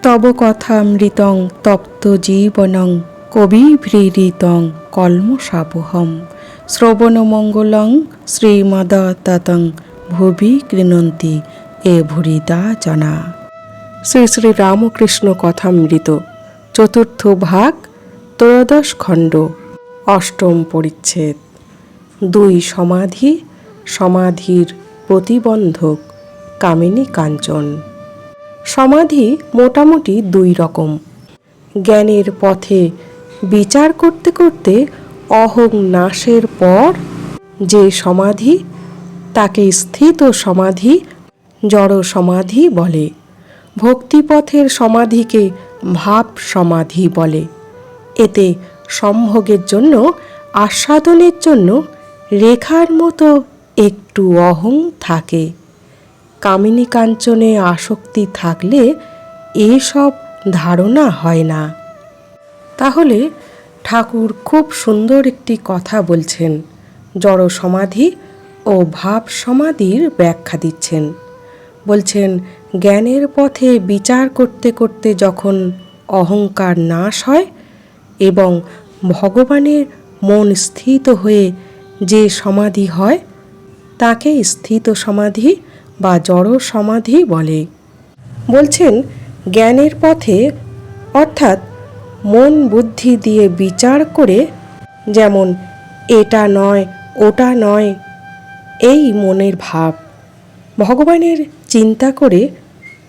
তব কথামৃতং তপ্ত জীবনং কবিভৃহৃতং কল্মষাপহম শ্রবণমঙ্গলং শ্রীমদততং ভুবি গৃণন্তি এ ভুরিদা জনা। শ্রী শ্রী রামকৃষ্ণ কথামৃত, চতুর্থ ভাগ, ত্রয়োদশ খণ্ড, অষ্টম পরিচ্ছেদ। দুই সমাধি, সমাধির প্রতিবন্ধক, কামিনী কাঞ্চন। সমাধি মোটামুটি দুই রকম। জ্ঞানের পথে বিচার করতে করতে অহং নাশের পর যে সমাধি, তাকে স্থিত সমাধি, জড় সমাধি বলে। ভক্তিপথের সমাধিকে ভাব সমাধি বলে। এতে সম্ভোগের জন্য, আস্বাদনের জন্য রেখার মতো একটু অহং থাকে। কামিনী কাঞ্চনে আসক্তি থাকলে এসব ধারণা হয় না। তাহলে ঠাকুর খুব সুন্দর একটি কথা বলছেন, জড় সমাধি ও ভাব সমাধির ব্যাখ্যা দিচ্ছেন। বলছেন, জ্ঞানের পথে বিচার করতে করতে যখন অহংকার নাশ হয় এবং ভগবানের মন স্থিত হয়ে যে সমাধি হয়, তাকে স্থিত সমাধি বা জড় সমাধি বলে। বলছেন, জ্ঞানের পথে অর্থাৎ মন বুদ্ধি দিয়ে বিচার করে, যেমন এটা নয় ওটা নয়, এই মনের ভাব, ভগবানের চিন্তা করে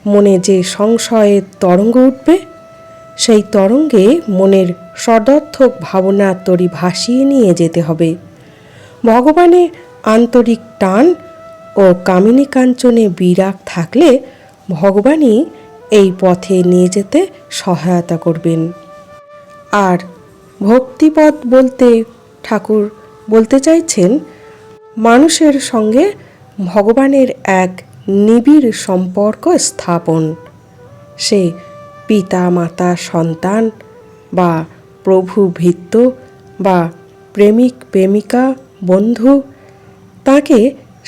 মনে যে সংশয়ের তরঙ্গ উঠবে, সেই তরঙ্গে মনের সদর্থক ভাবনা তরি ভাসিয়ে নিয়ে যেতে হবে। ভগবানের আন্তরিক টান ও কামিনী কাঞ্চনে বিরাগ থাকলে ভগবানই এই পথে নিয়ে যেতে সহায়তা করবেন। আর ভক্তিপথ বলতে ঠাকুর বলতে চাইছেন, মানুষের সঙ্গে ভগবানের এক নিবিড় সম্পর্ক স্থাপন। সে পিতা মাতা সন্তান বা প্রভু ভৃত্য বা প্রেমিক প্রেমিকা বন্ধু, তাকে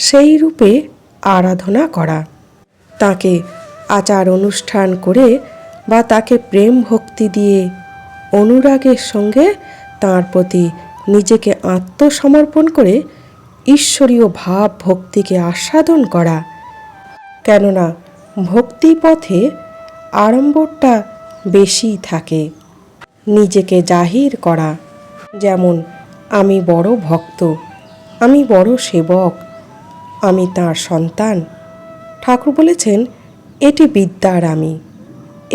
সেই রূপে আরাধনা করা, তাকে আচার অনুষ্ঠান করে বা তাকে প্রেম ভক্তি দিয়ে অনুরাগের সঙ্গে তাঁর প্রতি নিজেকে আত্মসমর্পণ করে ঈশ্বরীয় ভাব ভক্তিকে আস্বাদন করা। কেননা ভক্তি পথে আড়ম্বরটা বেশি থাকে। নিজেকে জাহির করা, যেমন আমি বড় ভক্ত, আমি বড় সেবক, আমি তাঁর সন্তান। ঠাকুর বলেছেন, এটি বিদ্যার আমি,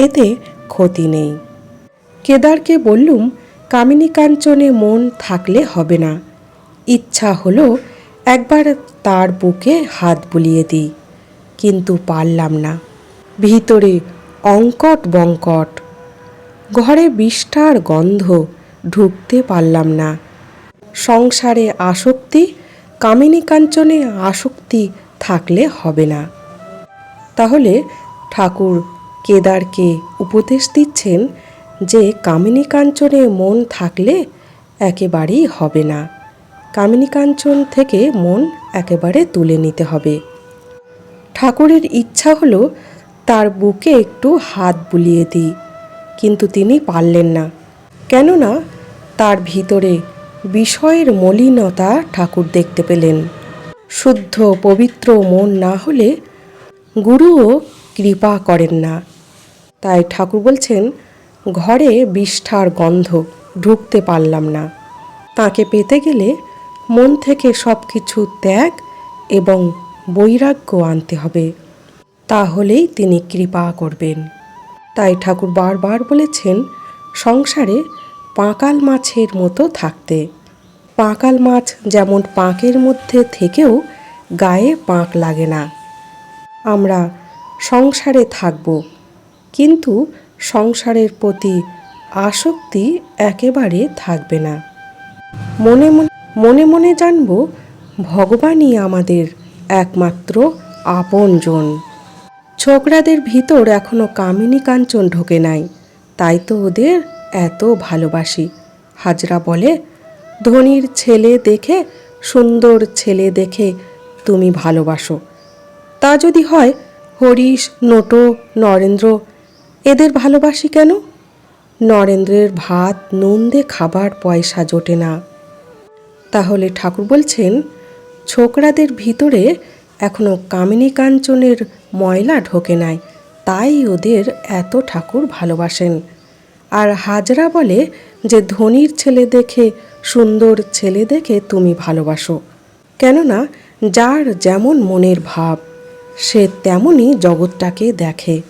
এতে ক্ষতি নেই। কেদারকে বললুম, কামিনী কাঞ্চনে মন থাকলে হবে না। ইচ্ছা হলো একবার তার বুকে হাত বুলিয়ে দিই, কিন্তু পারলাম না। ভিতরে অঙ্কট বঙ্কট, ঘরে বিষ্ঠার গন্ধ, ঢুকতে পারলাম না। সংসারে আসক্তি, কামিনী কাঞ্চনে আসক্তি থাকলে হবে না। তাহলে ঠাকুর কেদারকে উপদেশ দিচ্ছেন যে কামিনী কাঞ্চনে মন থাকলে একেবারেই হবে না। কামিনী কাঞ্চন থেকে মন একেবারে তুলে নিতে হবে। ঠাকুরের ইচ্ছা হলো তার বুকে একটু হাত বুলিয়ে দিই, কিন্তু তিনি পারলেন না। কেননা তার ভিতরে বিষয়ের মলিনতা ঠাকুর দেখতে পেলেন। শুদ্ধ পবিত্র মন না হলে গুরুও কৃপা করেন না। তাই ঠাকুর বলছেন, ঘরে বিষ্ঠার গন্ধ, ঢুকতে পারলাম না। তাকে পেতে গেলে মন থেকে সব কিছু ত্যাগ এবং বৈরাগ্য আনতে হবে, তাহলেই তিনি কৃপা করবেন। তাই ঠাকুর বারবার বলেছেন, সংসারে পাঁকাল মাছের মতো থাকতে। পাঁকাল মাছ যেমন পাঁকের মধ্যে থেকেও গায়ে পাঁক লাগে না। আমরা সংসারে থাকব, কিন্তু সংসারের প্রতি আসক্তি একেবারে থাকবে না। মনে মনে জানব ভগবানই আমাদের একমাত্র আপনজন। ছোকরাদের ভিতর এখনো কামিনী কাঞ্চন ঢোকে নাই, তাই তো ওদের এত ভালোবাসি। হাজরা বলে, ধনীর ছেলে দেখে, সুন্দর ছেলে দেখে তুমি ভালোবাসো। তা যদি হয় হরিশ, নটো, নরেন্দ্র, এদের ভালোবাসি কেন? নরেন্দ্রের ভাত নুন দিয়ে খাবার পয়সা জোটে না। তাহলে ঠাকুর বলছেন, ছোকরাদের ভিতরে এখনো কামিনী কাঞ্চনের ময়লা ঢোকে নাই, তাই ওদের এত ঠাকুর ভালোবাসেন। আর হাজরা বলে যে ধনীর ছেলে দেখে, সুন্দর ছেলে দেখে তুমি ভালোবাসো, কেননা যার যেমন মনের ভাব সে তেমনই জগৎটাকে দেখে।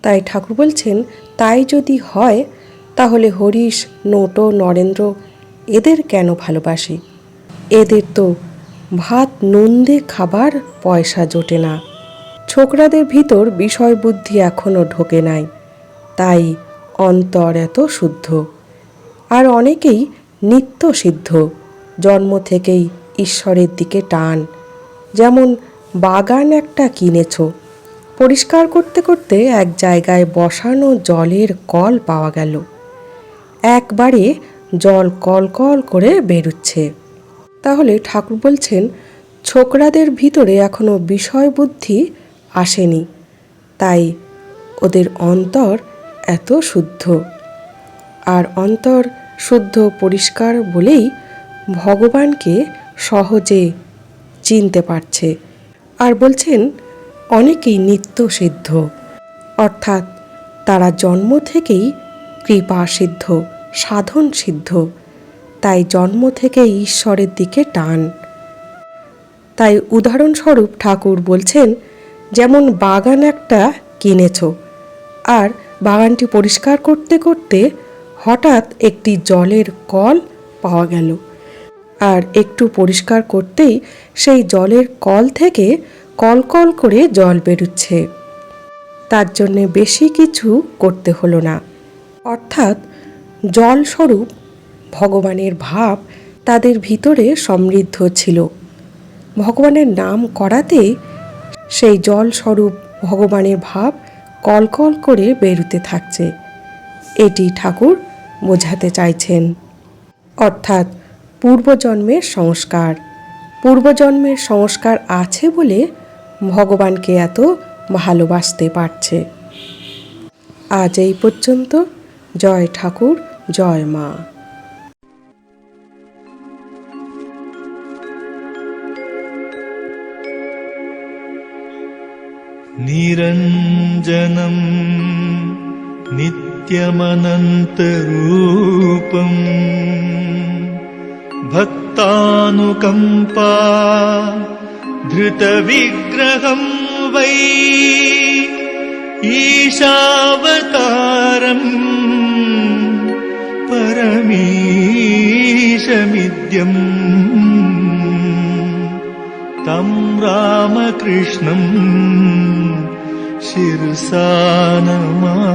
তাই ঠাকুর বলছেন, তাই যদি হয় তাহলে হরিশ, নোটো, নরেন্দ্র এদের কেন ভালোবাসি? এদের তো ভাত নুন দিয়ে খাবার পয়সা জোটে না। ছোকরাদের ভিতর বিষয় বুদ্ধি এখনও ঢোকে নাই, তাই অন্তর এত শুদ্ধ। আর অনেকেই নিত্য সিদ্ধ, জন্ম থেকেই ঈশ্বরের দিকে টান। যেমন বাগান একটা কিনেছ, পরিষ্কার করতে করতে এক জায়গায় বসানো জলের কল পাওয়া গেল। একবারে জল কল কল করে বেরুচ্ছে। তাহলে ঠাকুর বলছেন, ছোকরাদের ভিতরে এখনো বিষয় বুদ্ধি আসেনি, তাই ওদের অন্তর এত শুদ্ধ। আর অন্তর শুদ্ধ পরিষ্কার বলেই ভগবানকে সহজে চিনতে পারছে। আর বলছেন অনেকেই নিত্য সিদ্ধ, অর্থাৎ তারা জন্ম থেকেই কৃপা সিদ্ধ, সাধন সিদ্ধ, তাই জন্ম থেকে ঈশ্বরের দিকে টান। তাই উদাহরণস্বরূপ ঠাকুর বলছেন, যেমন বাগান একটা কিনেছ, আর বাগানটি পরিষ্কার করতে করতে হঠাৎ একটি জলের কল পাওয়া গেল, আর একটু পরিষ্কার করতেই সেই জলের কল থেকে কল কল করে জল বেরুচ্ছে। তার জন্যে বেশি কিছু করতে হলো না। অর্থাৎ জলস্বরূপ ভগবানের ভাব তাদের ভিতরে সমৃদ্ধ ছিল। ভগবানের নাম করাতে সেই জলস্বরূপ ভগবানের ভাব কলকল করে বেরুতে থাকছে। এটি ঠাকুর বোঝাতে চাইছেন। অর্থাৎ পূর্বজন্মের সংস্কার, পূর্বজন্মের সংস্কার আছে বলে ভগবানকে এত ভালোবাসতে পারছে। আজ এই পর্যন্ত। জয় ঠাকুর, জয় মা। নিরঞ্জনম নিত্যমনন্তরূপম ভক্তানুকম্পা ধৃতবিগ্রহম বৈ ঈশাবতারম পরমীশমিদ্যম तं रामकृष्णं शिरसा नमामि।